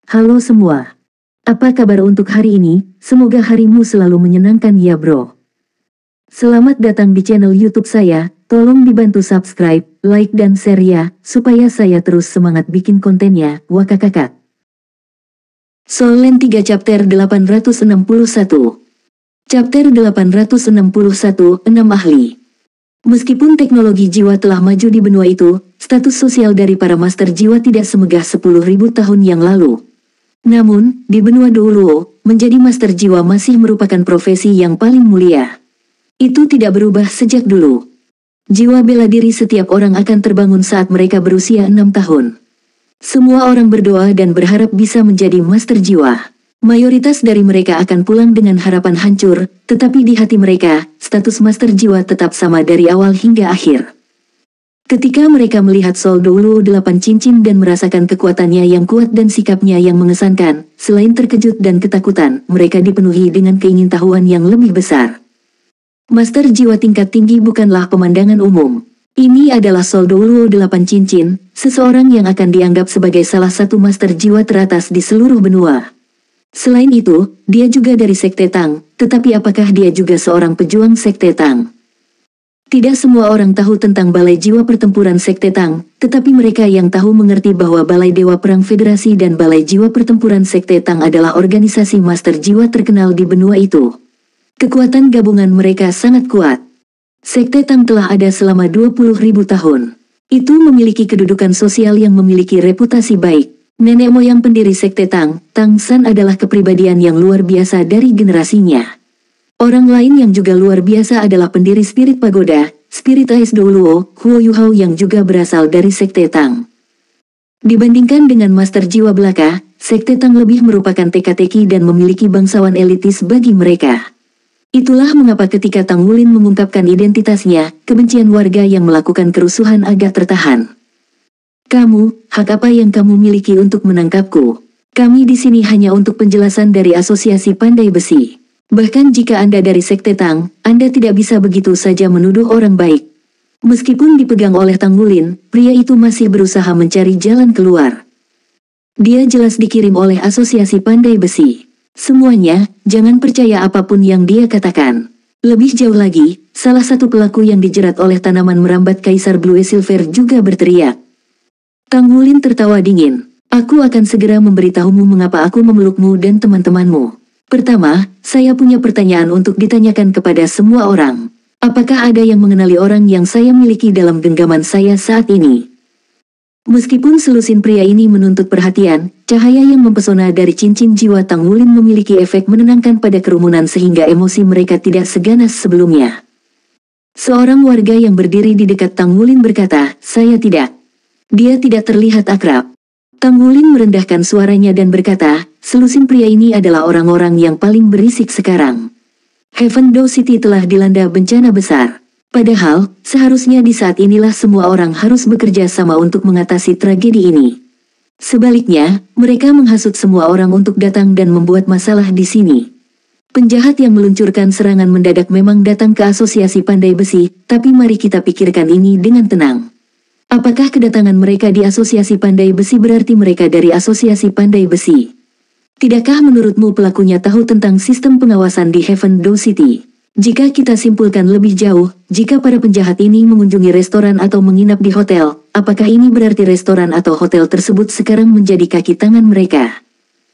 Halo semua. Apa kabar untuk hari ini? Semoga harimu selalu menyenangkan ya bro. Selamat datang di channel YouTube saya. Tolong dibantu subscribe, like dan share ya, supaya saya terus semangat bikin kontennya. Wakakakak. Solen 3 chapter 861. Chapter 861, 6 ahli. Meskipun teknologi jiwa telah maju di benua itu, status sosial dari para master jiwa tidak semegah 10.000 tahun yang lalu. Namun, di benua Douluo, menjadi master jiwa masih merupakan profesi yang paling mulia. Itu tidak berubah sejak dulu. Jiwa bela diri setiap orang akan terbangun saat mereka berusia 6 tahun. Semua orang berdoa dan berharap bisa menjadi master jiwa. Mayoritas dari mereka akan pulang dengan harapan hancur, tetapi di hati mereka, status master jiwa tetap sama dari awal hingga akhir. Ketika mereka melihat Sol Douluo 8 cincin dan merasakan kekuatannya yang kuat dan sikapnya yang mengesankan, selain terkejut dan ketakutan, mereka dipenuhi dengan keingintahuan yang lebih besar. Master jiwa tingkat tinggi bukanlah pemandangan umum. Ini adalah Sol Douluo 8 cincin, seseorang yang akan dianggap sebagai salah satu master jiwa teratas di seluruh benua. Selain itu, dia juga dari Sekte Tang, tetapi apakah dia juga seorang pejuang Sekte Tang? Tidak semua orang tahu tentang Balai Jiwa Pertempuran Sekte Tang, tetapi mereka yang tahu mengerti bahwa Balai Dewa Perang Federasi dan Balai Jiwa Pertempuran Sekte Tang adalah organisasi master jiwa terkenal di benua itu. Kekuatan gabungan mereka sangat kuat. Sekte Tang telah ada selama 20.000 tahun. Itu memiliki kedudukan sosial yang memiliki reputasi baik. Nenek moyang pendiri Sekte Tang, Tang San adalah kepribadian yang luar biasa dari generasinya. Orang lain yang juga luar biasa adalah pendiri Spirit Pagoda, Spirit Ice Douluo, Huo Yuhao yang juga berasal dari Sekte Tang. Dibandingkan dengan master jiwa belaka, Sekte Tang lebih merupakan teka-teki dan memiliki bangsawan elitis bagi mereka. Itulah mengapa ketika Tang Wulin mengungkapkan identitasnya, kebencian warga yang melakukan kerusuhan agak tertahan. Kamu, hak apa yang kamu miliki untuk menangkapku? Kami di sini hanya untuk penjelasan dari Asosiasi Pandai Besi. Bahkan jika Anda dari Sekte Tang, Anda tidak bisa begitu saja menuduh orang baik. Meskipun dipegang oleh Tang Wulin, pria itu masih berusaha mencari jalan keluar. Dia jelas dikirim oleh Asosiasi Pandai Besi. Semuanya, jangan percaya apapun yang dia katakan. Lebih jauh lagi, salah satu pelaku yang dijerat oleh tanaman merambat Kaisar Blue Silver juga berteriak. Tang Wulin tertawa dingin. Aku akan segera memberitahumu mengapa aku memelukmu dan teman-temanmu. Pertama, saya punya pertanyaan untuk ditanyakan kepada semua orang. Apakah ada yang mengenali orang yang saya miliki dalam genggaman saya saat ini? Meskipun selusin pria ini menuntut perhatian, cahaya yang mempesona dari cincin jiwa Tang Wulin memiliki efek menenangkan pada kerumunan sehingga emosi mereka tidak seganas sebelumnya. Seorang warga yang berdiri di dekat Tang Wulin berkata, saya tidak. Dia tidak terlihat akrab. Tang Wulin merendahkan suaranya dan berkata, selusin pria ini adalah orang-orang yang paling berisik sekarang. Heaven Dow City telah dilanda bencana besar. Padahal, seharusnya di saat inilah semua orang harus bekerja sama untuk mengatasi tragedi ini. Sebaliknya, mereka menghasut semua orang untuk datang dan membuat masalah di sini. Penjahat yang meluncurkan serangan mendadak memang datang ke Asosiasi Pandai Besi, tapi mari kita pikirkan ini dengan tenang. Apakah kedatangan mereka di Asosiasi Pandai Besi berarti mereka dari Asosiasi Pandai Besi? Tidakkah menurutmu pelakunya tahu tentang sistem pengawasan di Heaven Dow City? Jika kita simpulkan lebih jauh, jika para penjahat ini mengunjungi restoran atau menginap di hotel, apakah ini berarti restoran atau hotel tersebut sekarang menjadi kaki tangan mereka?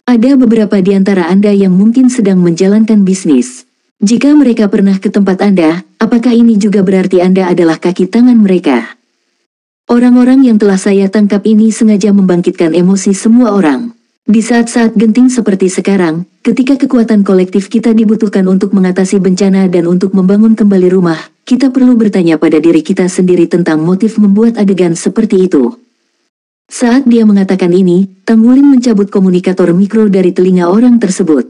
Ada beberapa di antara Anda yang mungkin sedang menjalankan bisnis. Jika mereka pernah ke tempat Anda, apakah ini juga berarti Anda adalah kaki tangan mereka? Orang-orang yang telah saya tangkap ini sengaja membangkitkan emosi semua orang. Di saat-saat genting seperti sekarang, ketika kekuatan kolektif kita dibutuhkan untuk mengatasi bencana dan untuk membangun kembali rumah, kita perlu bertanya pada diri kita sendiri tentang motif membuat adegan seperti itu. Saat dia mengatakan ini, Tang Wulin mencabut komunikator mikro dari telinga orang tersebut.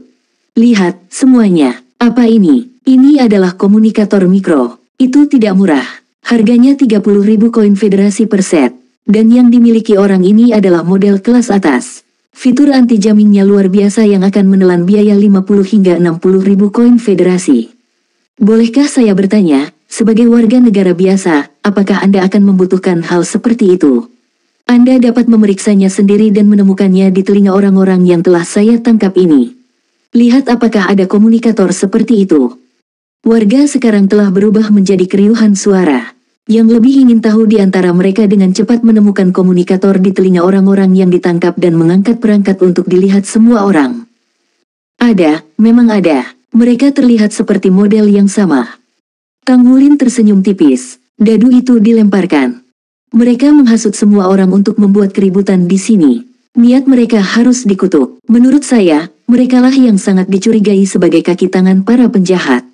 Lihat, semuanya. Apa ini? Ini adalah komunikator mikro. Itu tidak murah. Harganya 30.000 koin federasi per set. Dan yang dimiliki orang ini adalah model kelas atas. Fitur anti-jammingnya luar biasa yang akan menelan biaya 50 hingga 60.000 koin federasi. Bolehkah saya bertanya, sebagai warga negara biasa, apakah Anda akan membutuhkan hal seperti itu? Anda dapat memeriksanya sendiri dan menemukannya di telinga orang-orang yang telah saya tangkap ini. Lihat apakah ada komunikator seperti itu. Warga sekarang telah berubah menjadi keriuhan suara. Yang lebih ingin tahu di antara mereka dengan cepat menemukan komunikator di telinga orang-orang yang ditangkap dan mengangkat perangkat untuk dilihat semua orang. Ada, memang ada. Mereka terlihat seperti model yang sama. Tang Wulin tersenyum tipis. Dadu itu dilemparkan. Mereka menghasut semua orang untuk membuat keributan di sini. Niat mereka harus dikutuk. Menurut saya, merekalah yang sangat dicurigai sebagai kaki tangan para penjahat.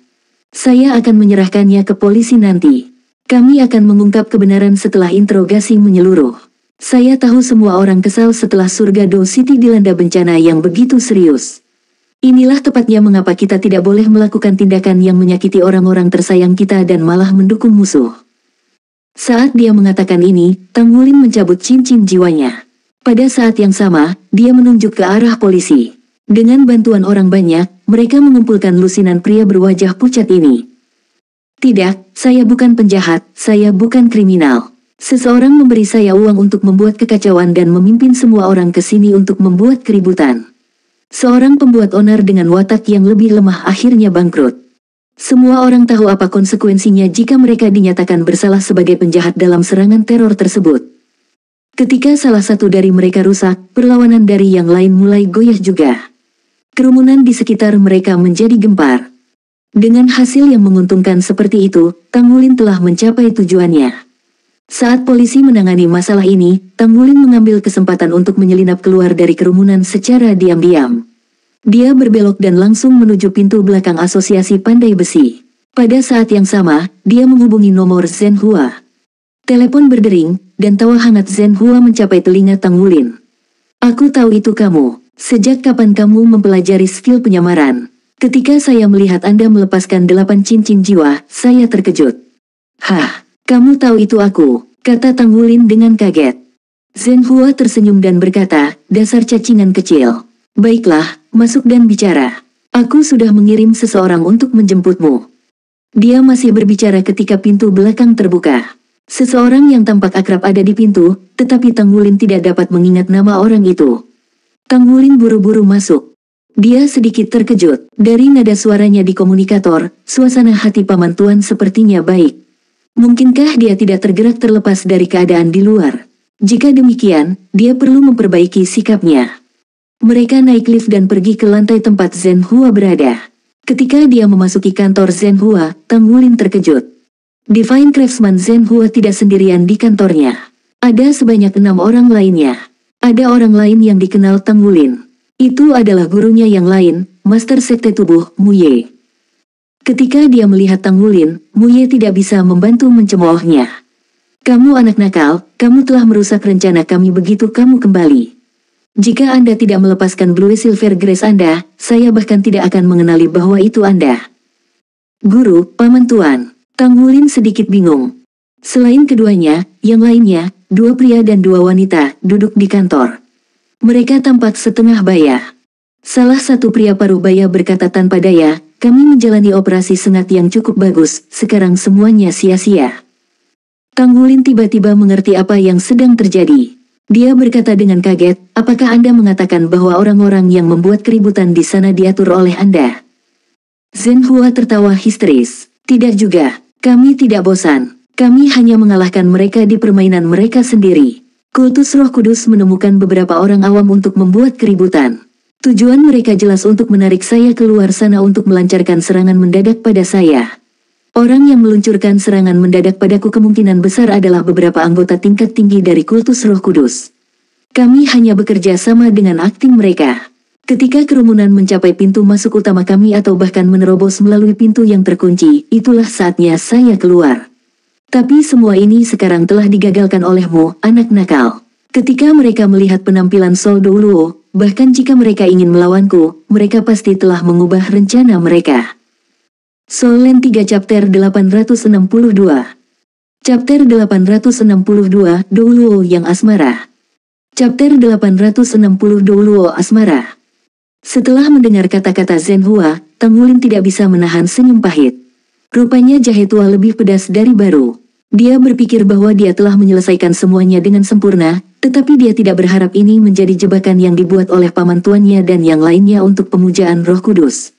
Saya akan menyerahkannya ke polisi nanti. Kami akan mengungkap kebenaran setelah interogasi menyeluruh. Saya tahu semua orang kesal setelah surga Do City dilanda bencana yang begitu serius. Inilah tepatnya mengapa kita tidak boleh melakukan tindakan yang menyakiti orang-orang tersayang kita dan malah mendukung musuh. Saat dia mengatakan ini, Tang Wulin mencabut cincin jiwanya. Pada saat yang sama, dia menunjuk ke arah polisi. Dengan bantuan orang banyak, mereka mengumpulkan lusinan pria berwajah pucat ini. Tidak, saya bukan penjahat, saya bukan kriminal. Seseorang memberi saya uang untuk membuat kekacauan dan memimpin semua orang ke sini untuk membuat keributan. Seorang pembuat onar dengan watak yang lebih lemah akhirnya bangkrut. Semua orang tahu apa konsekuensinya jika mereka dinyatakan bersalah sebagai penjahat dalam serangan teror tersebut. Ketika salah satu dari mereka rusak, perlawanan dari yang lain mulai goyah juga. Kerumunan di sekitar mereka menjadi gempar. Dengan hasil yang menguntungkan seperti itu, Tang Wulin telah mencapai tujuannya. Saat polisi menangani masalah ini, Tang Wulin mengambil kesempatan untuk menyelinap keluar dari kerumunan secara diam-diam. Dia berbelok dan langsung menuju pintu belakang asosiasi pandai besi. Pada saat yang sama, dia menghubungi nomor Zhen Hua. Telepon berdering, dan tawa hangat Zhen Hua mencapai telinga Tang Wulin. Aku tahu itu kamu. Sejak kapan kamu mempelajari skill penyamaran? Ketika saya melihat Anda melepaskan 8 cincin jiwa, saya terkejut. Hah, kamu tahu itu aku, kata Tang Wulin dengan kaget. Zhen Hua tersenyum dan berkata, dasar cacingan kecil. Baiklah, masuk dan bicara. Aku sudah mengirim seseorang untuk menjemputmu. Dia masih berbicara ketika pintu belakang terbuka. Seseorang yang tampak akrab ada di pintu, tetapi Tang Wulin tidak dapat mengingat nama orang itu. Tang Wulin buru-buru masuk. Dia sedikit terkejut. Dari nada suaranya di komunikator, suasana hati Paman Tuan sepertinya baik. Mungkinkah dia tidak tergerak terlepas dari keadaan di luar? Jika demikian, dia perlu memperbaiki sikapnya. Mereka naik lift dan pergi ke lantai tempat Zhen Hua berada. Ketika dia memasuki kantor Zhen Hua, Tang Wulin terkejut. Divine Craftsman Zhen Hua tidak sendirian di kantornya. Ada sebanyak 6 orang lainnya. Ada orang lain yang dikenal Tang Wulin. Itu adalah gurunya yang lain, Master Sekte Tubuh, Mu Ye. Ketika dia melihat Tang Wulin, Mu Ye tidak bisa membantu mencemoohnya. Kamu anak nakal, kamu telah merusak rencana kami begitu kamu kembali. Jika Anda tidak melepaskan Blue Silver Grace Anda, saya bahkan tidak akan mengenali bahwa itu Anda. Guru, Paman Tuan. Tang Wulin sedikit bingung. Selain keduanya, yang lainnya, 2 pria dan 2 wanita, duduk di kantor. Mereka tampak setengah baya. Salah satu pria paruh baya berkata tanpa daya, kami menjalani operasi sengat yang cukup bagus, sekarang semuanya sia-sia. Tang Wulin tiba-tiba mengerti apa yang sedang terjadi. Dia berkata dengan kaget, apakah Anda mengatakan bahwa orang-orang yang membuat keributan di sana diatur oleh Anda? Zhen Hua tertawa histeris. Tidak juga, kami tidak bosan. Kami hanya mengalahkan mereka di permainan mereka sendiri. Kultus Roh Kudus menemukan beberapa orang awam untuk membuat keributan. Tujuan mereka jelas untuk menarik saya keluar sana untuk melancarkan serangan mendadak pada saya. Orang yang meluncurkan serangan mendadak padaku kemungkinan besar adalah beberapa anggota tingkat tinggi dari Kultus Roh Kudus. Kami hanya bekerja sama dengan akting mereka. Ketika kerumunan mencapai pintu masuk utama kami atau bahkan menerobos melalui pintu yang terkunci, itulah saatnya saya keluar. Tapi semua ini sekarang telah digagalkan olehmu, anak nakal. Ketika mereka melihat penampilan Sol Douluo, bahkan jika mereka ingin melawanku, mereka pasti telah mengubah rencana mereka. Soul Land 3 Chapter 862. Chapter 862, Douluo yang asmara. Chapter 860, Douluo asmara. Setelah mendengar kata-kata Zhen Hua, Tang Wulin tidak bisa menahan senyum pahit. Rupanya jahe tua lebih pedas dari baru. Dia berpikir bahwa dia telah menyelesaikan semuanya dengan sempurna, Tetapi dia tidak berharap ini menjadi jebakan yang dibuat oleh paman tuannya dan yang lainnya untuk pemujaan Roh Kudus.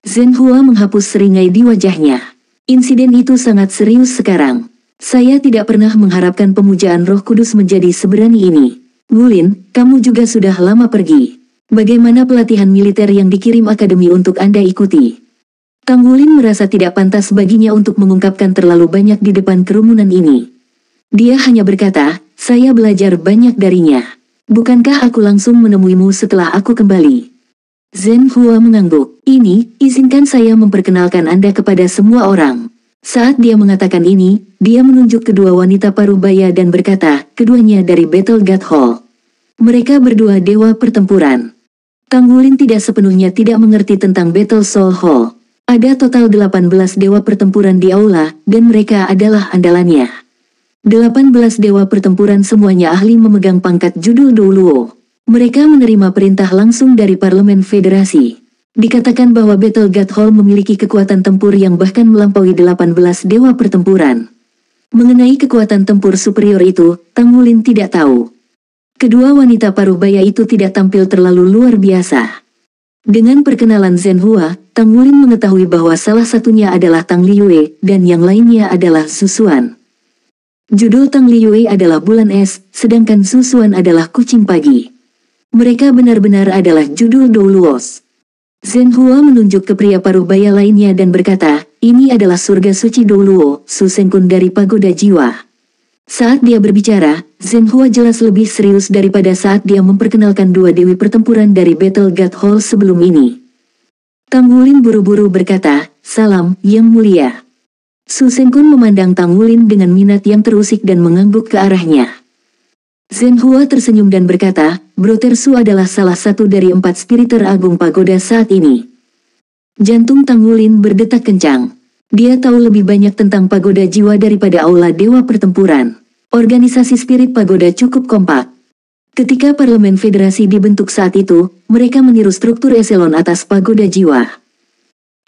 Zhenhua menghapus seringai di wajahnya. Insiden itu sangat serius sekarang. Saya tidak pernah mengharapkan pemujaan Roh Kudus menjadi seberani ini. Gulin, kamu juga sudah lama pergi. Bagaimana pelatihan militer yang dikirim akademi untuk Anda ikuti? Tang Wulin merasa tidak pantas baginya untuk mengungkapkan terlalu banyak di depan kerumunan ini. Dia hanya berkata, saya belajar banyak darinya. Bukankah aku langsung menemuimu setelah aku kembali? Zhenhua mengangguk. Ini, izinkan saya memperkenalkan Anda kepada semua orang. Saat dia mengatakan ini, dia menunjuk kedua wanita parubaya dan berkata, keduanya dari Battle God Hall. Mereka berdua dewa pertempuran. Tang Wulin tidak sepenuhnya tidak mengerti tentang Battle Soul Hall. Ada total 18 dewa pertempuran di aula, dan mereka adalah andalannya. 18 dewa pertempuran semuanya ahli memegang pangkat judul Douluo. Mereka menerima perintah langsung dari Parlemen Federasi. Dikatakan bahwa Battle God Hall memiliki kekuatan tempur yang bahkan melampaui 18 dewa pertempuran. Mengenai kekuatan tempur superior itu, Tang Wulin tidak tahu. Kedua wanita parubaya itu tidak tampil terlalu luar biasa. Dengan perkenalan Zhenhua, Tang Wulin mengetahui bahwa salah satunya adalah Tang Liyue dan yang lainnya adalah Susuan. Judul Tang Liyue adalah Bulan Es, sedangkan Susuan adalah Kucing Pagi. Mereka benar-benar adalah judul Douluos. Zhenhua menunjuk ke pria parubaya lainnya dan berkata, ini adalah surga suci Douluo, Susenkun dari Pagoda Jiwa. Saat dia berbicara, Zhenhua jelas lebih serius daripada saat dia memperkenalkan dua dewi pertempuran dari Battle God Hall sebelum ini. Tang Wulin buru-buru berkata, salam, Yang Mulia. Susenkun memandang Tang Wulin dengan minat yang terusik dan mengangguk ke arahnya. Zhenhua tersenyum dan berkata, Bro Tersu adalah salah satu dari 4 spiriter agung pagoda saat ini. Jantung Tang Wulin berdetak kencang. Dia tahu lebih banyak tentang pagoda jiwa daripada aula dewa pertempuran. Organisasi spirit pagoda cukup kompak. Ketika Parlemen Federasi dibentuk saat itu, mereka meniru struktur eselon atas pagoda jiwa.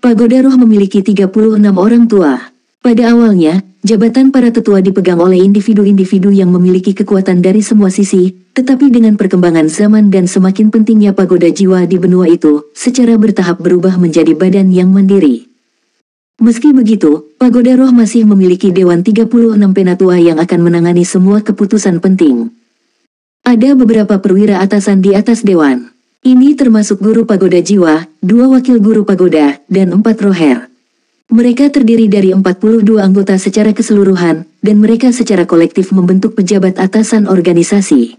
Pagoda roh memiliki 36 orang tua. Pada awalnya, jabatan para tetua dipegang oleh individu-individu yang memiliki kekuatan dari semua sisi, tetapi dengan perkembangan zaman dan semakin pentingnya pagoda jiwa di benua itu, secara bertahap berubah menjadi badan yang mandiri. Meski begitu, pagoda roh masih memiliki Dewan 36 Penatua yang akan menangani semua keputusan penting. Ada beberapa perwira atasan di atas dewan. Ini termasuk guru pagoda jiwa, 2 wakil guru pagoda, dan 4 roher. Mereka terdiri dari 42 anggota secara keseluruhan, dan mereka secara kolektif membentuk pejabat atasan organisasi.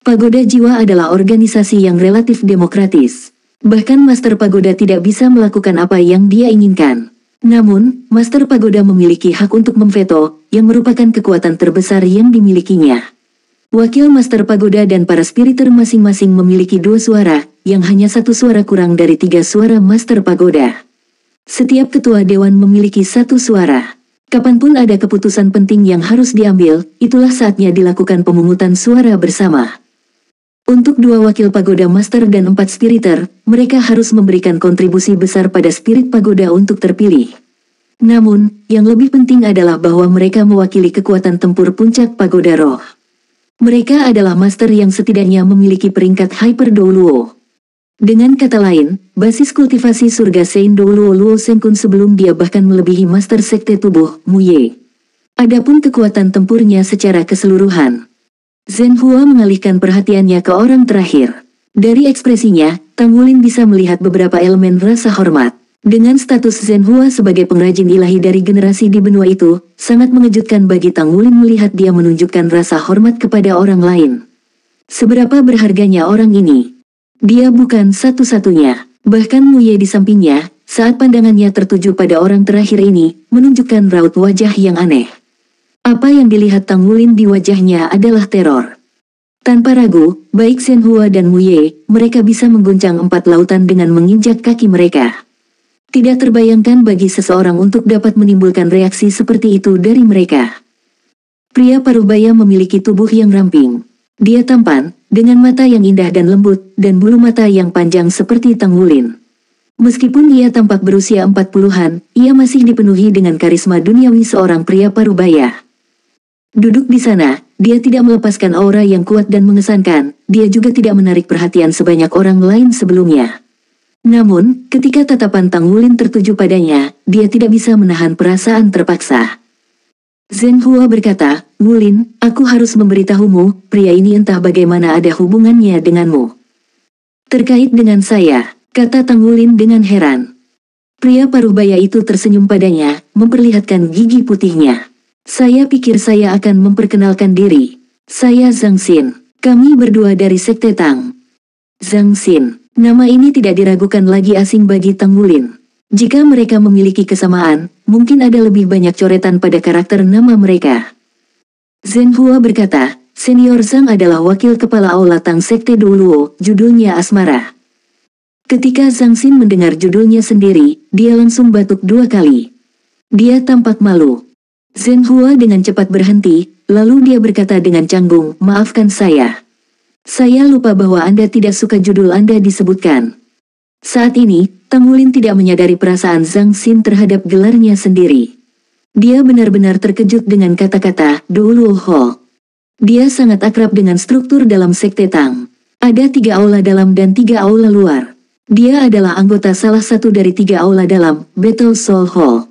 Pagoda jiwa adalah organisasi yang relatif demokratis. Bahkan Master Pagoda tidak bisa melakukan apa yang dia inginkan. Namun, Master Pagoda memiliki hak untuk memveto, yang merupakan kekuatan terbesar yang dimilikinya. Wakil Master Pagoda dan para spiriter masing-masing memiliki 2 suara, yang hanya 1 suara kurang dari 3 suara Master Pagoda. Setiap ketua dewan memiliki 1 suara. Kapanpun ada keputusan penting yang harus diambil, itulah saatnya dilakukan pemungutan suara bersama. Untuk 2 wakil pagoda master dan 4 spiriter, mereka harus memberikan kontribusi besar pada spirit pagoda untuk terpilih. Namun, yang lebih penting adalah bahwa mereka mewakili kekuatan tempur puncak pagoda roh. Mereka adalah master yang setidaknya memiliki peringkat Hyper Douluo. Dengan kata lain, basis kultivasi surga Sein Douluo Luo Senkun sebelum dia bahkan melebihi Master Sekte Tubuh, Muye. Adapun kekuatan tempurnya secara keseluruhan. Zhenhua mengalihkan perhatiannya ke orang terakhir. Dari ekspresinya, Tang Wulin bisa melihat beberapa elemen rasa hormat. Dengan status Zhenhua sebagai pengrajin ilahi dari generasi di benua itu, sangat mengejutkan bagi Tang Wulin melihat dia menunjukkan rasa hormat kepada orang lain. Seberapa berharganya orang ini? Dia bukan satu-satunya, bahkan Muye di sampingnya, saat pandangannya tertuju pada orang terakhir ini, menunjukkan raut wajah yang aneh. Apa yang dilihat Tang Wulin di wajahnya adalah teror. Tanpa ragu, baik Zhenhua dan Muye, mereka bisa mengguncang 4 lautan dengan menginjak kaki mereka. Tidak terbayangkan bagi seseorang untuk dapat menimbulkan reaksi seperti itu dari mereka. Pria parubaya memiliki tubuh yang ramping. Dia tampan, dengan mata yang indah dan lembut, dan bulu mata yang panjang seperti Tang Wulin. Meskipun ia tampak berusia 40-an, ia masih dipenuhi dengan karisma duniawi seorang pria parubaya. Duduk di sana, dia tidak melepaskan aura yang kuat dan mengesankan, dia juga tidak menarik perhatian sebanyak orang lain sebelumnya. Namun, ketika tatapan Tang Wulin tertuju padanya, dia tidak bisa menahan perasaan terpaksa. Zhen Hua berkata, "Wulin, aku harus memberitahumu, pria ini entah bagaimana ada hubungannya denganmu." "Terkait dengan saya," kata Tang Wulin dengan heran. Pria paruh baya itu tersenyum padanya, memperlihatkan gigi putihnya. "Saya pikir saya akan memperkenalkan diri. Saya Zhang Xin. Kami berdua dari Sekte Tang." Zhang Xin. Nama ini tidak diragukan lagi asing bagi Tang Wulin. Jika mereka memiliki kesamaan, mungkin ada lebih banyak coretan pada karakter nama mereka. Zhen Hua berkata, "Senior Zhang adalah wakil kepala aula Tang Sekte Douluo, judulnya Asmara." Ketika Zhang Xin mendengar judulnya sendiri, dia langsung batuk 2 kali. Dia tampak malu. Zhen Hua dengan cepat berhenti, lalu dia berkata dengan canggung, "Maafkan saya. Saya lupa bahwa Anda tidak suka judul Anda disebutkan." Saat ini, Tang Wulin tidak menyadari perasaan Zhang Xin terhadap gelarnya sendiri. Dia benar-benar terkejut dengan kata-kata Douluo Hall. Dia sangat akrab dengan struktur dalam Sekte Tang. Ada 3 aula dalam dan 3 aula luar. Dia adalah anggota salah satu dari 3 aula dalam, Battle Soul Hall.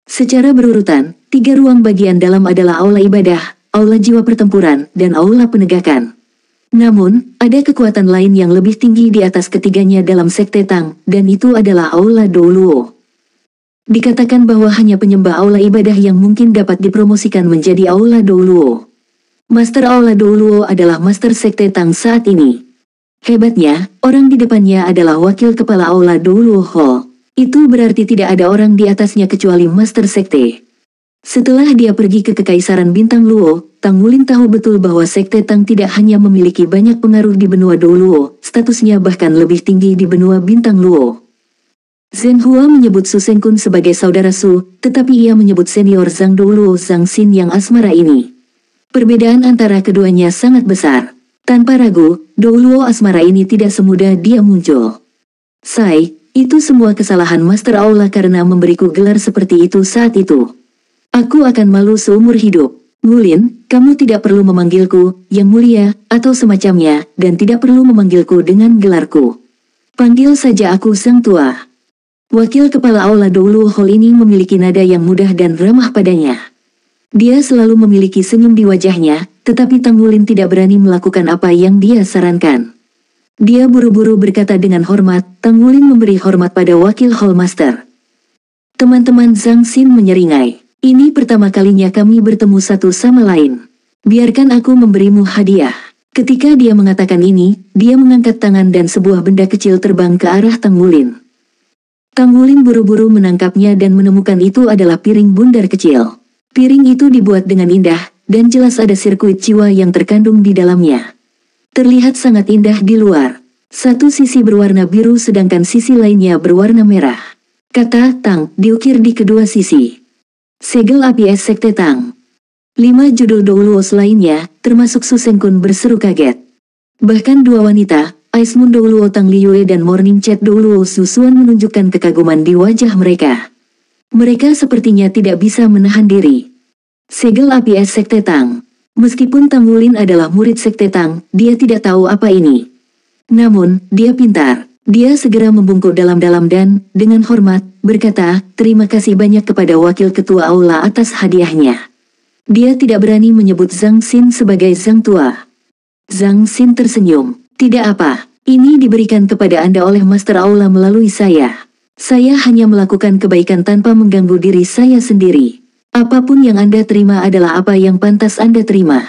Secara berurutan, 3 ruang bagian dalam adalah aula ibadah, aula jiwa pertempuran, dan aula penegakan. Namun, ada kekuatan lain yang lebih tinggi di atas ketiganya dalam Sekte Tang, dan itu adalah aula Douluo. Dikatakan bahwa hanya penyembah aula ibadah yang mungkin dapat dipromosikan menjadi aula Douluo. Master aula Douluo adalah Master Sekte Tang saat ini. Hebatnya, orang di depannya adalah wakil kepala aula Douluo Hall. Itu berarti tidak ada orang di atasnya kecuali Master Sekte. Setelah dia pergi ke Kekaisaran Bintang Luo, Tang Wulin tahu betul bahwa Sekte Tang tidak hanya memiliki banyak pengaruh di benua Douluo, statusnya bahkan lebih tinggi di benua Bintang Luo. Zhen Hua menyebut Su Sengkun sebagai saudara Su, tetapi ia menyebut senior Zhang Douluo Zhang Xin yang asmara ini. Perbedaan antara keduanya sangat besar. Tanpa ragu, Douluo asmara ini tidak semudah dia muncul. Itu semua kesalahan Master Aula karena memberiku gelar seperti itu saat itu. Aku akan malu seumur hidup. Wulin, kamu tidak perlu memanggilku, Yang Mulia, atau semacamnya, dan tidak perlu memanggilku dengan gelarku. Panggil saja aku Sang Tua." Wakil kepala aula Douluo Hall ini memiliki nada yang mudah dan ramah padanya. Dia selalu memiliki senyum di wajahnya, tetapi Tang Wulin tidak berani melakukan apa yang dia sarankan. Dia buru-buru berkata dengan hormat, Tang Wulin memberi hormat pada wakil Hall Master. Teman-teman Zhang Xin menyeringai. "Ini pertama kalinya kami bertemu satu sama lain. Biarkan aku memberimu hadiah." Ketika dia mengatakan ini, dia mengangkat tangan dan sebuah benda kecil terbang ke arah Tang Wulin. Tang Wulin buru-buru menangkapnya dan menemukan itu adalah piring bundar kecil. Piring itu dibuat dengan indah, dan jelas ada sirkuit jiwa yang terkandung di dalamnya. Terlihat sangat indah di luar. Satu sisi berwarna biru sedangkan sisi lainnya berwarna merah. Kata Tang diukir di kedua sisi. Segel api es Sekte Tang. 5 judul Douluo lainnya, termasuk Su Sengkun berseru kaget. Bahkan 2 wanita, Ice Moon Douluo Tang Liyue dan Morning Chat Douluo Susuan menunjukkan kekaguman di wajah mereka. Mereka sepertinya tidak bisa menahan diri. Segel api es Sekte Tang. Meskipun Tang Wulin adalah murid Sekte Tang, dia tidak tahu apa ini. Namun, dia pintar. Dia segera membungkuk dalam-dalam dan, dengan hormat, berkata, "Terima kasih banyak kepada wakil ketua aula atas hadiahnya." Dia tidak berani menyebut Zhang Xin sebagai Zhang Tua. Zhang Xin tersenyum. "Tidak apa, ini diberikan kepada Anda oleh Master Aula melalui saya. Saya hanya melakukan kebaikan tanpa mengganggu diri saya sendiri. Apapun yang Anda terima adalah apa yang pantas Anda terima."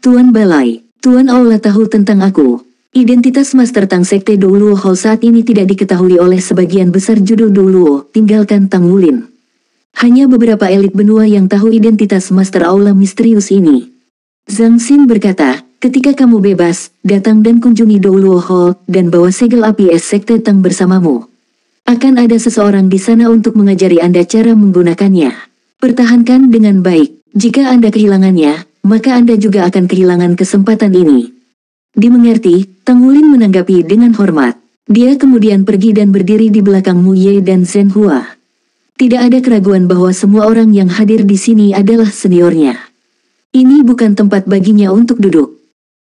"Tuan Balai, Tuan Aula tahu tentang aku. Identitas Master Tang Sekte Douluo Hall saat ini tidak diketahui oleh sebagian besar judul Douluo, tinggalkan Tang Wulin. Hanya beberapa elit benua yang tahu identitas Master Aula misterius ini." Zhang Xin berkata, "Ketika kamu bebas, datang dan kunjungi Douluo Hall, dan bawa segel api es Sekte Tang bersamamu. Akan ada seseorang di sana untuk mengajari Anda cara menggunakannya. Pertahankan dengan baik. Jika Anda kehilangannya, maka Anda juga akan kehilangan kesempatan ini." Dimengerti, Tang Wulin menanggapi dengan hormat. Dia kemudian pergi dan berdiri di belakang Mu Ye dan Zhen Hua. Tidak ada keraguan bahwa semua orang yang hadir di sini adalah seniornya. Ini bukan tempat baginya untuk duduk.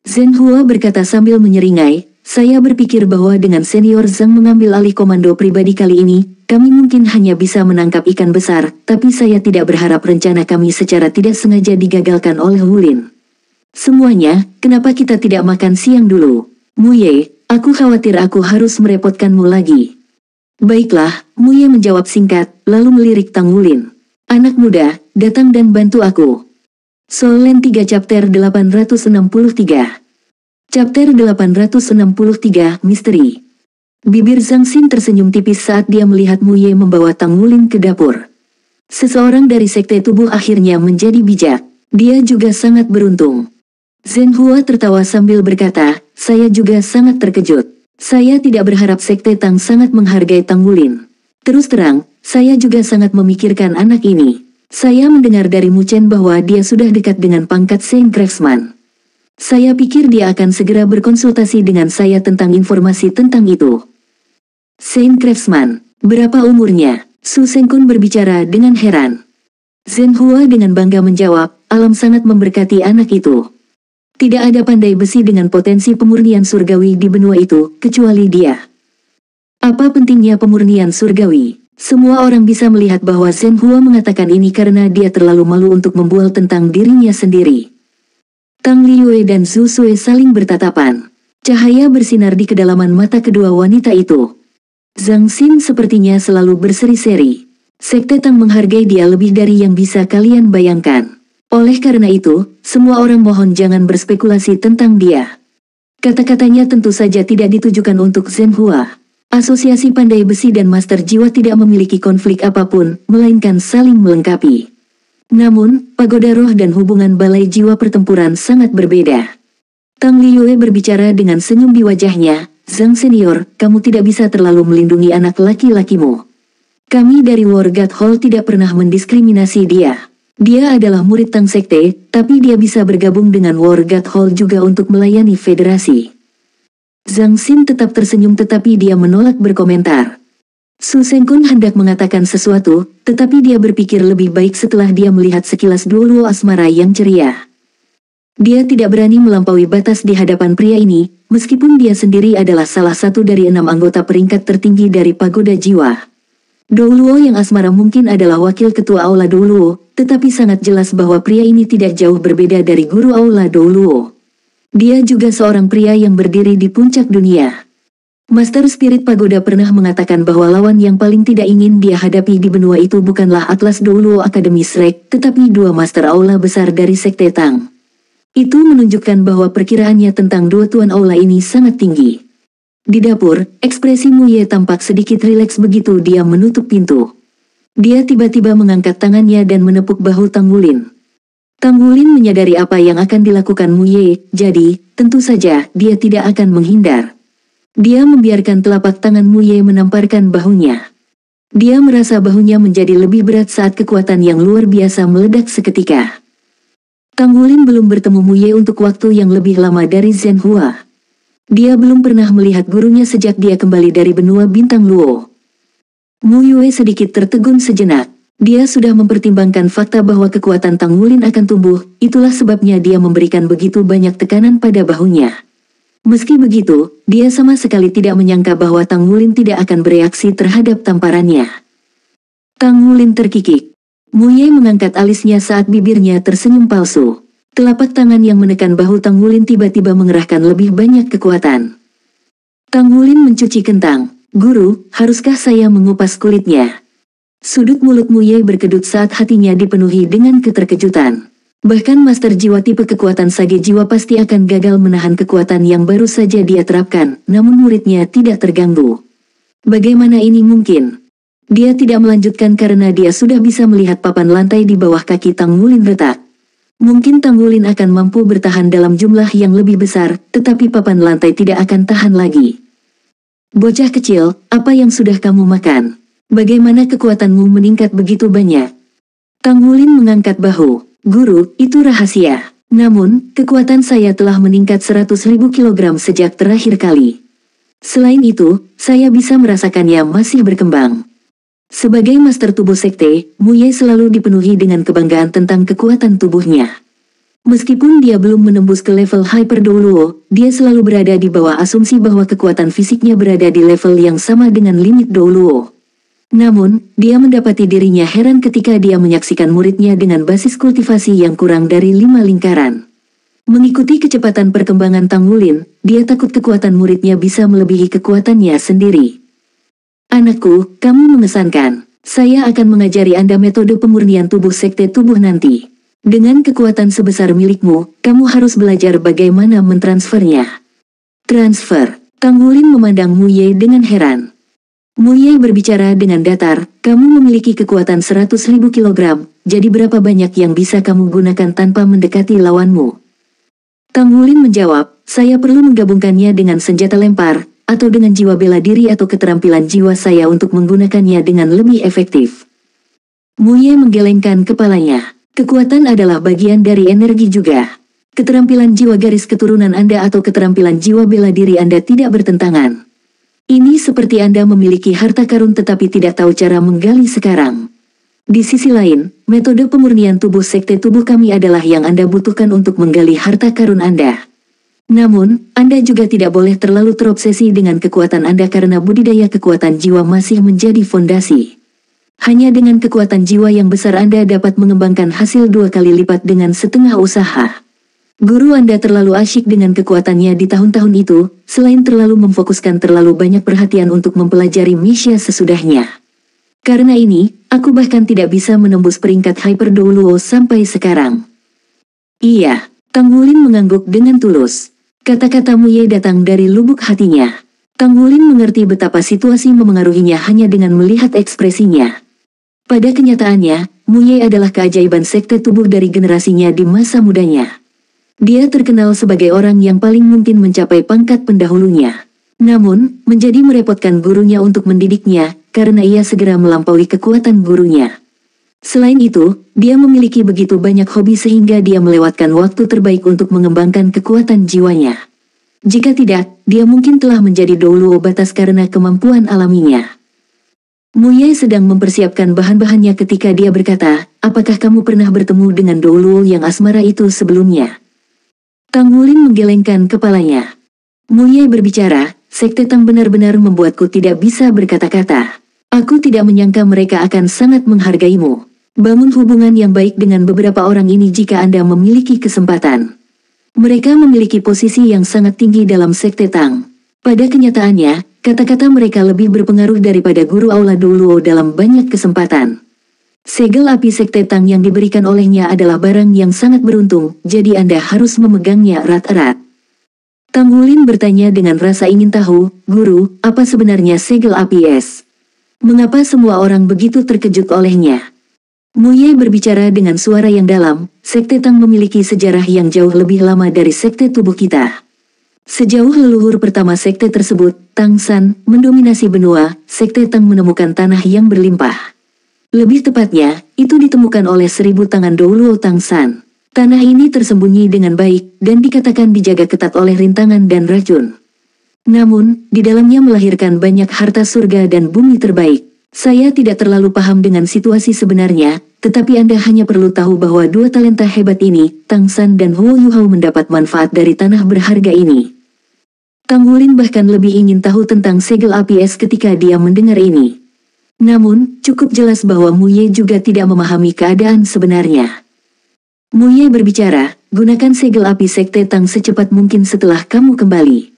Zhenhua berkata sambil menyeringai, saya berpikir bahwa dengan senior Zhang mengambil alih komando pribadi kali ini, kami mungkin hanya bisa menangkap ikan besar, tapi saya tidak berharap rencana kami secara tidak sengaja digagalkan oleh Wulin. Semuanya, kenapa kita tidak makan siang dulu? Muye, aku khawatir aku harus merepotkanmu lagi. Baiklah, Muye menjawab singkat, lalu melirik Tang Wulin. Anak muda, datang dan bantu aku. Solen 3 Chapter 863. Chapter 863, Misteri. Bibir Zhang Xin tersenyum tipis saat dia melihat Muye membawa Tang Wulin ke dapur. Seseorang dari sekte tubuh akhirnya menjadi bijak. Dia juga sangat beruntung. Zhenhua tertawa sambil berkata, saya juga sangat terkejut. Saya tidak berharap sekte Tang sangat menghargai Tang Wulin. Terus terang, saya juga sangat memikirkan anak ini. Saya mendengar dari Mu Chen bahwa dia sudah dekat dengan pangkat Saint Craftsman. Saya pikir dia akan segera berkonsultasi dengan saya tentang informasi tentang itu. Saint Craftsman, berapa umurnya? Su Sengkun berbicara dengan heran. Zhenhua dengan bangga menjawab, alam sangat memberkati anak itu. Tidak ada pandai besi dengan potensi pemurnian surgawi di benua itu, kecuali dia. Apa pentingnya pemurnian surgawi? Semua orang bisa melihat bahwa Zhenhua mengatakan ini karena dia terlalu malu untuk membual tentang dirinya sendiri. Tang Liyue dan Zhu Sui saling bertatapan. Cahaya bersinar di kedalaman mata kedua wanita itu. Zhang Xin sepertinya selalu berseri-seri. Sekte Tang menghargai dia lebih dari yang bisa kalian bayangkan. Oleh karena itu, semua orang mohon jangan berspekulasi tentang dia. Kata-katanya tentu saja tidak ditujukan untuk Zhenhua. Asosiasi Pandai Besi dan Master Jiwa tidak memiliki konflik apapun, melainkan saling melengkapi. Namun, pagoda roh dan hubungan balai jiwa pertempuran sangat berbeda. Tang Liyue berbicara dengan senyum di wajahnya, Zhang Senior, kamu tidak bisa terlalu melindungi anak laki-lakimu. Kami dari War God Hall tidak pernah mendiskriminasi dia. Dia adalah murid Tang Sekte, tapi dia bisa bergabung dengan War God Hall juga untuk melayani federasi. Zhang Xin tetap tersenyum tetapi dia menolak berkomentar. Su Sengkun hendak mengatakan sesuatu, tetapi dia berpikir lebih baik setelah dia melihat sekilas duo asmara yang ceria. Dia tidak berani melampaui batas di hadapan pria ini, meskipun dia sendiri adalah salah satu dari 6 anggota peringkat tertinggi dari Pagoda Jiwa. Douluo yang asmara mungkin adalah wakil ketua Aula Douluo, tetapi sangat jelas bahwa pria ini tidak jauh berbeda dari guru Aula Douluo. Dia juga seorang pria yang berdiri di puncak dunia. Master Spirit Pagoda pernah mengatakan bahwa lawan yang paling tidak ingin dia hadapi di benua itu bukanlah Atlas Douluo Academy Shrek, tetapi 2 Master Aula besar dari Sekte Tang. Itu menunjukkan bahwa perkiraannya tentang 2 Tuan Aula ini sangat tinggi. Di dapur, ekspresi Muye tampak sedikit rileks begitu dia menutup pintu. Dia tiba-tiba mengangkat tangannya dan menepuk bahu Tang Wulin. Tang Wulin menyadari apa yang akan dilakukan Muye, jadi, tentu saja, dia tidak akan menghindar. Dia membiarkan telapak tangan Muye menamparkan bahunya. Dia merasa bahunya menjadi lebih berat saat kekuatan yang luar biasa meledak seketika. Tang Wulin belum bertemu Muye untuk waktu yang lebih lama dari Zhenhua. Dia belum pernah melihat gurunya sejak dia kembali dari benua bintang Luo. Mu Yue sedikit tertegun sejenak. Dia sudah mempertimbangkan fakta bahwa kekuatan Tang Wulin akan tumbuh, itulah sebabnya dia memberikan begitu banyak tekanan pada bahunya. Meski begitu, dia sama sekali tidak menyangka bahwa Tang Wulin tidak akan bereaksi terhadap tamparannya. Tang Wulin terkikik. Muye mengangkat alisnya saat bibirnya tersenyum palsu. Telapak tangan yang menekan bahu Tang Wulin tiba-tiba mengerahkan lebih banyak kekuatan. Tang Wulin mencuci kentang. Guru, haruskah saya mengupas kulitnya? Sudut mulut Muye berkedut saat hatinya dipenuhi dengan keterkejutan. Bahkan Master Jiwa tipe kekuatan Sage Jiwa pasti akan gagal menahan kekuatan yang baru saja dia terapkan, namun muridnya tidak terganggu. Bagaimana ini mungkin? Dia tidak melanjutkan karena dia sudah bisa melihat papan lantai di bawah kaki Tang Wulin retak. Mungkin Tang Wulin akan mampu bertahan dalam jumlah yang lebih besar, tetapi papan lantai tidak akan tahan lagi. Bocah kecil, apa yang sudah kamu makan? Bagaimana kekuatanmu meningkat begitu banyak? Tang Wulin mengangkat bahu. Guru, itu rahasia. Namun, kekuatan saya telah meningkat 100.000 kilogram sejak terakhir kali. Selain itu, saya bisa merasakannya masih berkembang. Sebagai master tubuh sekte, Muye selalu dipenuhi dengan kebanggaan tentang kekuatan tubuhnya. Meskipun dia belum menembus ke level Hyper Douluo, dia selalu berada di bawah asumsi bahwa kekuatan fisiknya berada di level yang sama dengan limit Douluo. Namun, dia mendapati dirinya heran ketika dia menyaksikan muridnya dengan basis kultivasi yang kurang dari 5 lingkaran. Mengikuti kecepatan perkembangan Tang Wulin, dia takut kekuatan muridnya bisa melebihi kekuatannya sendiri. Anakku, kamu mengesankan. Saya akan mengajari Anda metode pemurnian tubuh sekte tubuh nanti. Dengan kekuatan sebesar milikmu, kamu harus belajar bagaimana mentransfernya. Transfer. Tang Wulin memandang Mu Ye dengan heran. Mu Ye berbicara dengan datar, kamu memiliki kekuatan 100.000 kilogram, jadi berapa banyak yang bisa kamu gunakan tanpa mendekati lawanmu? Tang Wulin menjawab, saya perlu menggabungkannya dengan senjata lempar, atau dengan jiwa bela diri atau keterampilan jiwa saya untuk menggunakannya dengan lebih efektif. Mu Ye menggelengkan kepalanya. Kekuatan adalah bagian dari energi juga. Keterampilan jiwa garis keturunan Anda atau keterampilan jiwa bela diri Anda tidak bertentangan. Ini seperti Anda memiliki harta karun tetapi tidak tahu cara menggali sekarang. Di sisi lain, metode pemurnian tubuh sekte tubuh kami adalah yang Anda butuhkan untuk menggali harta karun Anda. Namun, Anda juga tidak boleh terlalu terobsesi dengan kekuatan Anda karena budidaya kekuatan jiwa masih menjadi fondasi. Hanya dengan kekuatan jiwa yang besar Anda dapat mengembangkan hasil 2 kali lipat dengan setengah usaha. Guru Anda terlalu asyik dengan kekuatannya di tahun-tahun itu, selain terlalu memfokuskan terlalu banyak perhatian untuk mempelajari Misha sesudahnya. Karena ini, aku bahkan tidak bisa menembus peringkat Hyper Douluo sampai sekarang. Iya, Tang Wulin mengangguk dengan tulus. Kata-kata Mu Ye datang dari lubuk hatinya. Tang Wulin mengerti betapa situasi memengaruhinya hanya dengan melihat ekspresinya. Pada kenyataannya, Mu Ye adalah keajaiban sekte tubuh dari generasinya di masa mudanya. Dia terkenal sebagai orang yang paling mungkin mencapai pangkat pendahulunya. Namun, menjadi merepotkan gurunya untuk mendidiknya, karena ia segera melampaui kekuatan gurunya. Selain itu, dia memiliki begitu banyak hobi sehingga dia melewatkan waktu terbaik untuk mengembangkan kekuatan jiwanya. Jika tidak, dia mungkin telah menjadi Douluo batas karena kemampuan alaminya. Mu Ye sedang mempersiapkan bahan-bahannya ketika dia berkata, apakah kamu pernah bertemu dengan Douluo yang asmara itu sebelumnya? Tang Wulin menggelengkan kepalanya. Mu Ye berbicara, sekte Tang benar-benar membuatku tidak bisa berkata-kata. Aku tidak menyangka mereka akan sangat menghargaimu. Bangun hubungan yang baik dengan beberapa orang ini jika Anda memiliki kesempatan. Mereka memiliki posisi yang sangat tinggi dalam sekte Tang. Pada kenyataannya, kata-kata mereka lebih berpengaruh daripada guru Aula Douluo dalam banyak kesempatan. Segel api sekte Tang yang diberikan olehnya adalah barang yang sangat beruntung, jadi Anda harus memegangnya erat-erat. Tang Wulin bertanya dengan rasa ingin tahu, Guru, apa sebenarnya segel api es? Mengapa semua orang begitu terkejut olehnya? Mu Ye berbicara dengan suara yang dalam, sekte Tang memiliki sejarah yang jauh lebih lama dari sekte tubuh kita. Sejauh leluhur pertama sekte tersebut, Tang San, mendominasi benua, sekte Tang menemukan tanah yang berlimpah. Lebih tepatnya, itu ditemukan oleh 1000 tangan Douluo Tang San. Tanah ini tersembunyi dengan baik, dan dikatakan dijaga ketat oleh rintangan dan racun. Namun, di dalamnya melahirkan banyak harta surga dan bumi terbaik. Saya tidak terlalu paham dengan situasi sebenarnya, tetapi Anda hanya perlu tahu bahwa 2 talenta hebat ini, Tang San dan Huo Yuhao mendapat manfaat dari tanah berharga ini. Tang Wulin bahkan lebih ingin tahu tentang segel api es ketika dia mendengar ini. Namun, cukup jelas bahwa Mu Ye juga tidak memahami keadaan sebenarnya. Mu Ye berbicara, gunakan segel api sekte Tang secepat mungkin setelah kamu kembali.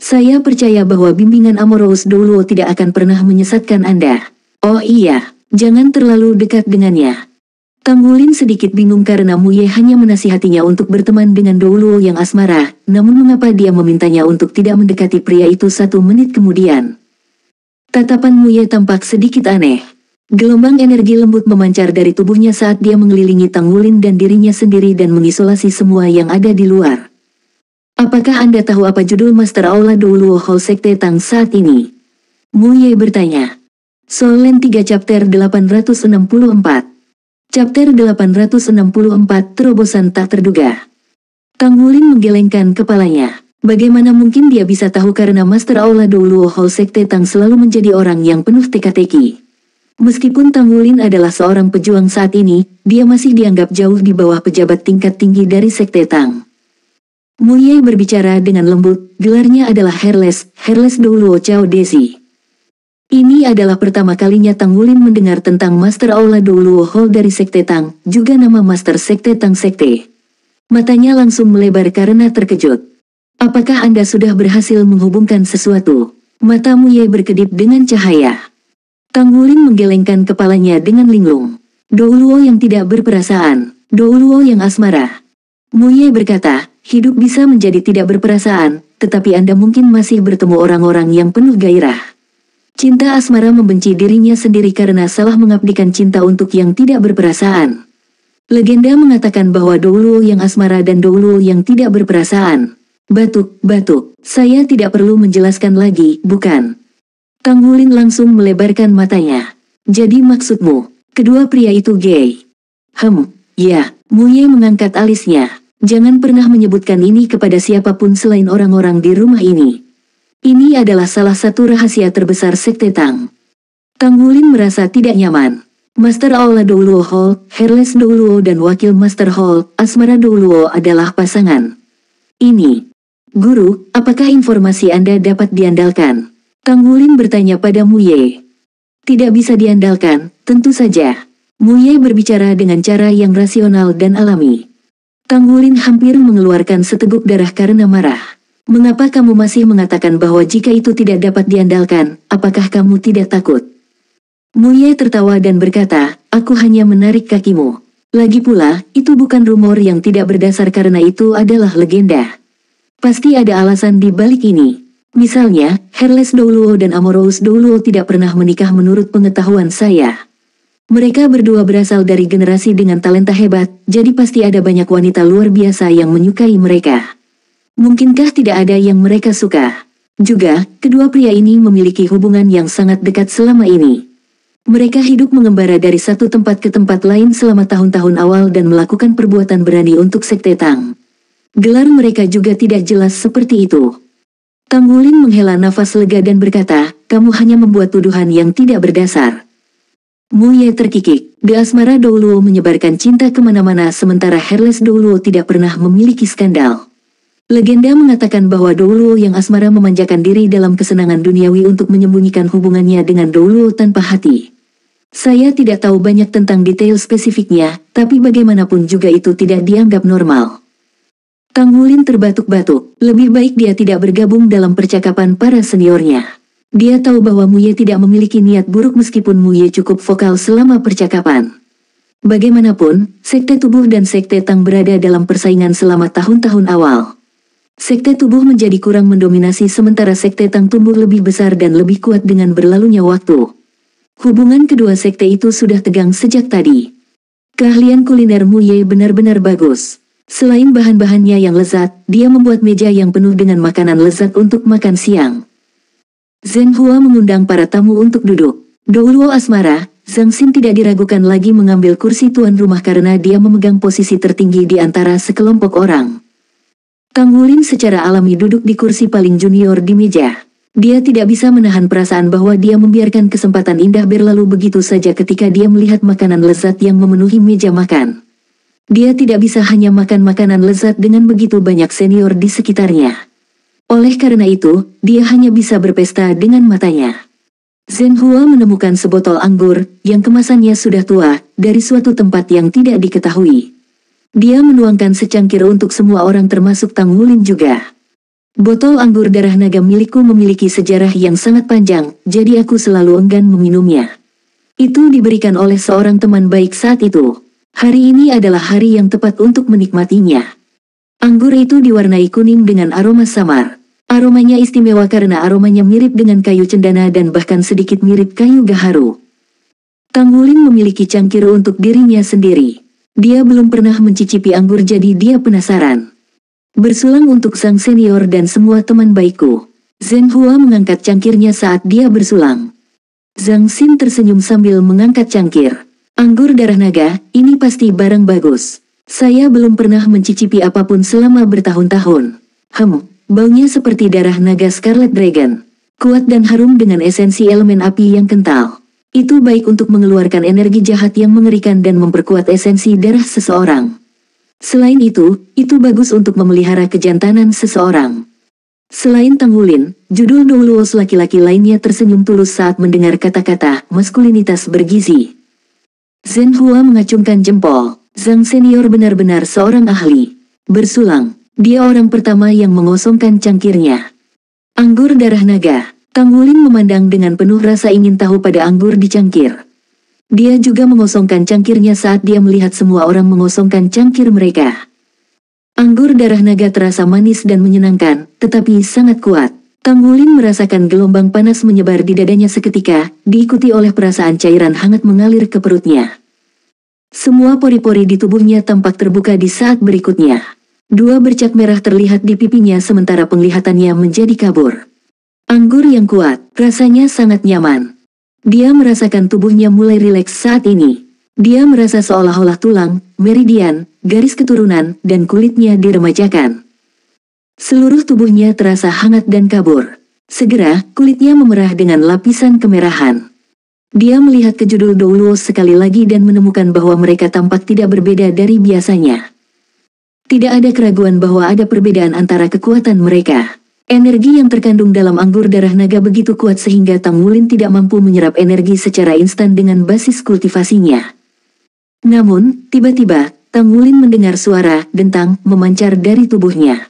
Saya percaya bahwa bimbingan Amorous Douluo tidak akan pernah menyesatkan Anda. Oh iya, jangan terlalu dekat dengannya. Tang Wulin sedikit bingung karena Mu Ye hanya menasihatinya untuk berteman dengan Douluo yang asmara, namun mengapa dia memintanya untuk tidak mendekati pria itu 1 menit kemudian? Tatapan Mu Ye tampak sedikit aneh. Gelombang energi lembut memancar dari tubuhnya saat dia mengelilingi Tang Wulin dan dirinya sendiri dan mengisolasi semua yang ada di luar. Apakah Anda tahu apa judul Master Aula Douluo Hall Sekte Tang saat ini? Mu Ye bertanya. Solen 3 Chapter 864. Chapter 864 Terobosan tak terduga. Tang Wulin menggelengkan kepalanya. Bagaimana mungkin dia bisa tahu karena Master Aula Douluo Hall Sekte Tang selalu menjadi orang yang penuh teka-teki. Meskipun Tang Wulin adalah seorang pejuang saat ini, dia masih dianggap jauh di bawah pejabat tingkat tinggi dari Sekte Tang. Mu Ye berbicara dengan lembut, gelarnya adalah Herles Douluo Cao Desi. Ini adalah pertama kalinya Tang Wulin mendengar tentang Master Aula Douluo Hall dari Sekte Tang, juga nama Master Sekte Tang Sekte. Matanya langsung melebar karena terkejut. Apakah Anda sudah berhasil menghubungkan sesuatu? Mata Mu Ye berkedip dengan cahaya. Tang Wulin menggelengkan kepalanya dengan linglung. Douluo yang tidak berperasaan, Douluo yang asmara. Mu Ye berkata, hidup bisa menjadi tidak berperasaan, tetapi Anda mungkin masih bertemu orang-orang yang penuh gairah. Cinta asmara membenci dirinya sendiri karena salah mengabdikan cinta untuk yang tidak berperasaan. Legenda mengatakan bahwa Douluo yang asmara dan Douluo yang tidak berperasaan. Batuk, saya tidak perlu menjelaskan lagi, bukan? Tang Wulin langsung melebarkan matanya. Jadi maksudmu, kedua pria itu gay? Ya, Mu Ye mengangkat alisnya. Jangan pernah menyebutkan ini kepada siapapun selain orang-orang di rumah ini. Ini adalah salah satu rahasia terbesar Sekte Tang. Tang Wulin merasa tidak nyaman. Master Aula Douluo Hall, Herles Douluo dan Wakil Master Hall, Asmara Douluo adalah pasangan. Ini. Guru, apakah informasi Anda dapat diandalkan? Tang Wulin bertanya pada Mu Ye. Tidak bisa diandalkan, tentu saja. Mu Ye berbicara dengan cara yang rasional dan alami. Tang Wulin hampir mengeluarkan seteguk darah karena marah. Mengapa kamu masih mengatakan bahwa jika itu tidak dapat diandalkan, apakah kamu tidak takut? Mu Ye tertawa dan berkata, aku hanya menarik kakimu. Lagi pula, itu bukan rumor yang tidak berdasar karena itu adalah legenda. Pasti ada alasan di balik ini. Misalnya, Herles Douluo dan Amorous Douluo tidak pernah menikah menurut pengetahuan saya. Mereka berdua berasal dari generasi dengan talenta hebat, jadi pasti ada banyak wanita luar biasa yang menyukai mereka. Mungkinkah tidak ada yang mereka suka? Juga, kedua pria ini memiliki hubungan yang sangat dekat selama ini. Mereka hidup mengembara dari satu tempat ke tempat lain selama tahun-tahun awal dan melakukan perbuatan berani untuk Sekte Tang. Gelar mereka juga tidak jelas seperti itu. Tang Wulin menghela nafas lega dan berkata, kamu hanya membuat tuduhan yang tidak berdasar. Mu Ye terkikik. The Asmara Douluo menyebarkan cinta kemana-mana sementara Herles Douluo tidak pernah memiliki skandal. Legenda mengatakan bahwa Douluo yang asmara memanjakan diri dalam kesenangan duniawi untuk menyembunyikan hubungannya dengan Douluo tanpa hati. Saya tidak tahu banyak tentang detail spesifiknya, tapi bagaimanapun juga itu tidak dianggap normal. Tang Wulin terbatuk-batuk, lebih baik dia tidak bergabung dalam percakapan para seniornya. Dia tahu bahwa Mu Ye tidak memiliki niat buruk meskipun Mu Ye cukup vokal selama percakapan. Bagaimanapun, Sekte Tubuh dan Sekte Tang berada dalam persaingan selama tahun-tahun awal. Sekte Tubuh menjadi kurang mendominasi sementara Sekte Tang tumbuh lebih besar dan lebih kuat dengan berlalunya waktu. Hubungan kedua sekte itu sudah tegang sejak tadi. Keahlian kuliner Mu Ye benar-benar bagus. Selain bahan-bahannya yang lezat, dia membuat meja yang penuh dengan makanan lezat untuk makan siang. Zheng Hua mengundang para tamu untuk duduk. Douluo asmara, Zhang Xin tidak diragukan lagi mengambil kursi tuan rumah karena dia memegang posisi tertinggi di antara sekelompok orang. Tang Wulin secara alami duduk di kursi paling junior di meja. Dia tidak bisa menahan perasaan bahwa dia membiarkan kesempatan indah berlalu begitu saja ketika dia melihat makanan lezat yang memenuhi meja makan. Dia tidak bisa hanya makan makanan lezat dengan begitu banyak senior di sekitarnya. Oleh karena itu, dia hanya bisa berpesta dengan matanya. Zheng Hua menemukan sebotol anggur, yang kemasannya sudah tua, dari suatu tempat yang tidak diketahui. Dia menuangkan secangkir untuk semua orang termasuk Tang Wulin juga. Botol anggur darah naga milikku memiliki sejarah yang sangat panjang, jadi aku selalu enggan meminumnya. Itu diberikan oleh seorang teman baik saat itu. Hari ini adalah hari yang tepat untuk menikmatinya. Anggur itu diwarnai kuning dengan aroma samar. Aromanya istimewa karena aromanya mirip dengan kayu cendana dan bahkan sedikit mirip kayu gaharu. Tang Wulin memiliki cangkir untuk dirinya sendiri. Dia belum pernah mencicipi anggur jadi dia penasaran. Bersulang untuk sang senior dan semua teman baikku. Zheng Hua mengangkat cangkirnya saat dia bersulang. Zhang Xin tersenyum sambil mengangkat cangkir. Anggur darah naga, ini pasti barang bagus. Saya belum pernah mencicipi apapun selama bertahun-tahun. Baunya seperti darah naga Scarlet Dragon. Kuat dan harum dengan esensi elemen api yang kental. Itu baik untuk mengeluarkan energi jahat yang mengerikan dan memperkuat esensi darah seseorang. Selain itu bagus untuk memelihara kejantanan seseorang. Selain Tanggulin, judul Doulos laki-laki lainnya tersenyum tulus saat mendengar kata-kata maskulinitas bergizi. Zhenhua mengacungkan jempol. Zhang senior benar-benar seorang ahli bersulang. Dia orang pertama yang mengosongkan cangkirnya. Anggur darah naga. Tanggulin memandang dengan penuh rasa ingin tahu pada anggur di cangkir. Dia juga mengosongkan cangkirnya saat dia melihat semua orang mengosongkan cangkir mereka. Anggur darah naga terasa manis dan menyenangkan, tetapi sangat kuat. Tanggulin merasakan gelombang panas menyebar di dadanya seketika, diikuti oleh perasaan cairan hangat mengalir ke perutnya. Semua pori-pori di tubuhnya tampak terbuka di saat berikutnya. 2 bercak merah terlihat di pipinya sementara penglihatannya menjadi kabur. Anggur yang kuat, rasanya sangat nyaman. Dia merasakan tubuhnya mulai rileks saat ini. Dia merasa seolah-olah tulang, meridian, garis keturunan, dan kulitnya diremajakan. Seluruh tubuhnya terasa hangat dan kabur. Segera, kulitnya memerah dengan lapisan kemerahan. Dia melihat ke judul Doulos sekali lagi dan menemukan bahwa mereka tampak tidak berbeda dari biasanya. Tidak ada keraguan bahwa ada perbedaan antara kekuatan mereka. Energi yang terkandung dalam anggur darah naga begitu kuat sehingga Tanggulin tidak mampu menyerap energi secara instan dengan basis kultivasinya. Namun, tiba-tiba, Tanggulin mendengar suara dentang memancar dari tubuhnya.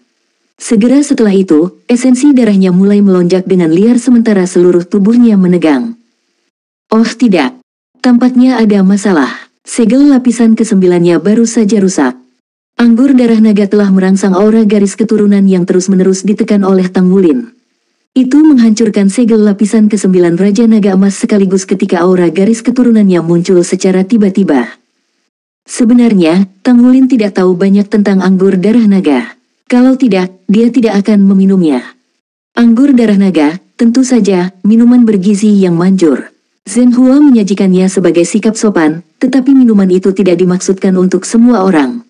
Segera setelah itu, esensi darahnya mulai melonjak dengan liar sementara seluruh tubuhnya menegang. Oh tidak, tampaknya ada masalah. Segel lapisan ke-9-nya baru saja rusak. Anggur darah naga telah merangsang aura garis keturunan yang terus-menerus ditekan oleh Tanggulin. Itu menghancurkan segel lapisan ke-9 Raja Naga Emas sekaligus ketika aura garis keturunannya muncul secara tiba-tiba. Sebenarnya, Tanggulin tidak tahu banyak tentang anggur darah naga. Kalau tidak, dia tidak akan meminumnya. Anggur darah naga, tentu saja, minuman bergizi yang manjur. Zhenhua menyajikannya sebagai sikap sopan, tetapi minuman itu tidak dimaksudkan untuk semua orang.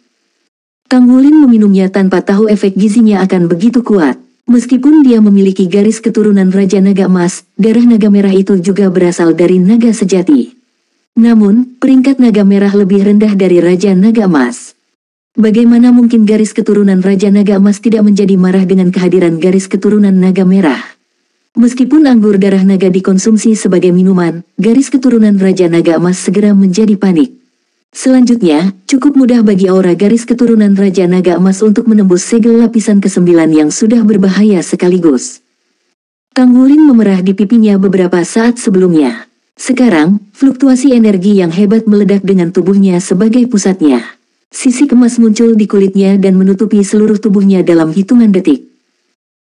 Tanggulin meminumnya tanpa tahu efek gizinya akan begitu kuat. Meskipun dia memiliki garis keturunan Raja Naga Emas, darah naga merah itu juga berasal dari naga sejati. Namun, peringkat naga merah lebih rendah dari Raja Naga Emas. Bagaimana mungkin garis keturunan Raja Naga Emas tidak menjadi marah dengan kehadiran garis keturunan naga merah? Meskipun anggur darah naga dikonsumsi sebagai minuman, garis keturunan Raja Naga Emas segera menjadi panik. Selanjutnya, cukup mudah bagi aura garis keturunan Raja Naga Emas untuk menembus segel lapisan ke-9 yang sudah berbahaya sekaligus. Tanggulin memerah di pipinya beberapa saat sebelumnya. Sekarang, fluktuasi energi yang hebat meledak dengan tubuhnya sebagai pusatnya. Sisik emas muncul di kulitnya dan menutupi seluruh tubuhnya dalam hitungan detik.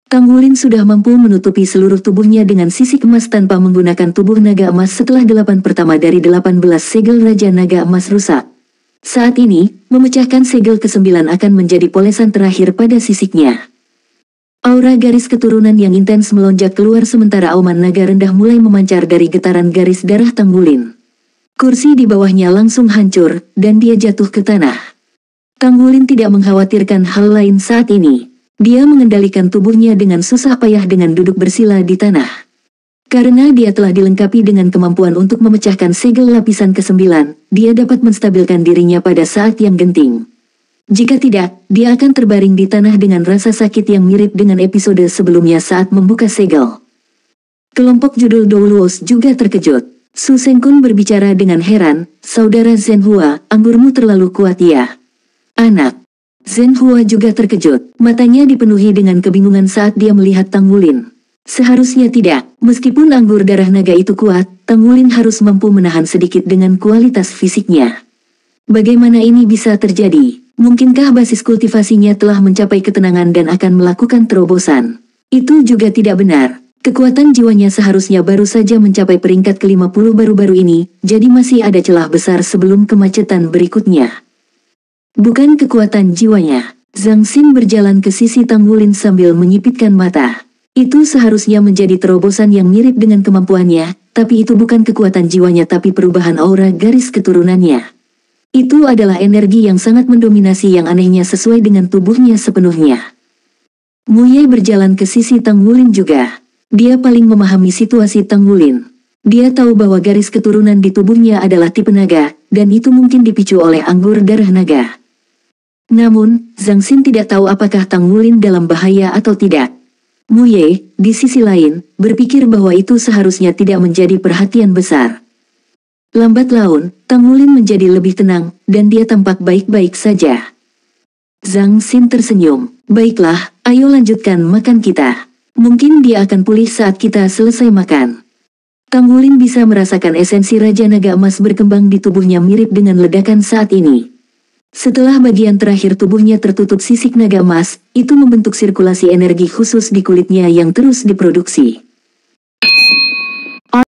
Tanggulin sudah mampu menutupi seluruh tubuhnya dengan sisik emas tanpa menggunakan tubuh naga emas setelah 8 pertama dari 18 segel Raja Naga Emas rusak. Saat ini, memecahkan segel ke-9 akan menjadi polesan terakhir pada sisiknya. Aura garis keturunan yang intens melonjak keluar sementara auman naga rendah mulai memancar dari getaran garis darah Tanggulin. Kursi di bawahnya langsung hancur, dan dia jatuh ke tanah. Tanggulin tidak mengkhawatirkan hal lain saat ini. Dia mengendalikan tubuhnya dengan susah payah dengan duduk bersila di tanah. Karena dia telah dilengkapi dengan kemampuan untuk memecahkan segel lapisan ke-9, dia dapat menstabilkan dirinya pada saat yang genting. Jika tidak, dia akan terbaring di tanah dengan rasa sakit yang mirip dengan episode sebelumnya saat membuka segel. Kelompok judul Doulos juga terkejut. Su Sengkun berbicara dengan heran, "Saudara Zhenhua, anggurmu terlalu kuat ya." "Anak." Zhenhua juga terkejut, matanya dipenuhi dengan kebingungan saat dia melihat Tanggulin. Seharusnya tidak, meskipun anggur darah naga itu kuat, Tanggulin harus mampu menahan sedikit dengan kualitas fisiknya. Bagaimana ini bisa terjadi? Mungkinkah basis kultivasinya telah mencapai ketenangan dan akan melakukan terobosan? Itu juga tidak benar. Kekuatan jiwanya seharusnya baru saja mencapai peringkat ke-50 baru-baru ini, jadi masih ada celah besar sebelum kemacetan berikutnya. Bukan kekuatan jiwanya. Zhang Xin berjalan ke sisi Tanggulin sambil menyipitkan mata. Itu seharusnya menjadi terobosan yang mirip dengan kemampuannya, tapi itu bukan kekuatan jiwanya tapi perubahan aura garis keturunannya. Itu adalah energi yang sangat mendominasi yang anehnya sesuai dengan tubuhnya sepenuhnya. Mu Ye berjalan ke sisi Tanggulin juga. Dia paling memahami situasi Tanggulin. Dia tahu bahwa garis keturunan di tubuhnya adalah tipe naga, dan itu mungkin dipicu oleh anggur darah naga. Namun, Zhang Xin tidak tahu apakah Tang Wulin dalam bahaya atau tidak. Mu Ye, di sisi lain, berpikir bahwa itu seharusnya tidak menjadi perhatian besar. Lambat laun, Tang Wulin menjadi lebih tenang, dan dia tampak baik-baik saja. Zhang Xin tersenyum. Baiklah, ayo lanjutkan makan kita. Mungkin dia akan pulih saat kita selesai makan. Tang Wulin bisa merasakan esensi Raja Naga Emas berkembang di tubuhnya mirip dengan ledakan saat ini. Setelah bagian terakhir tubuhnya tertutup sisik naga emas, itu membentuk sirkulasi energi khusus di kulitnya yang terus diproduksi.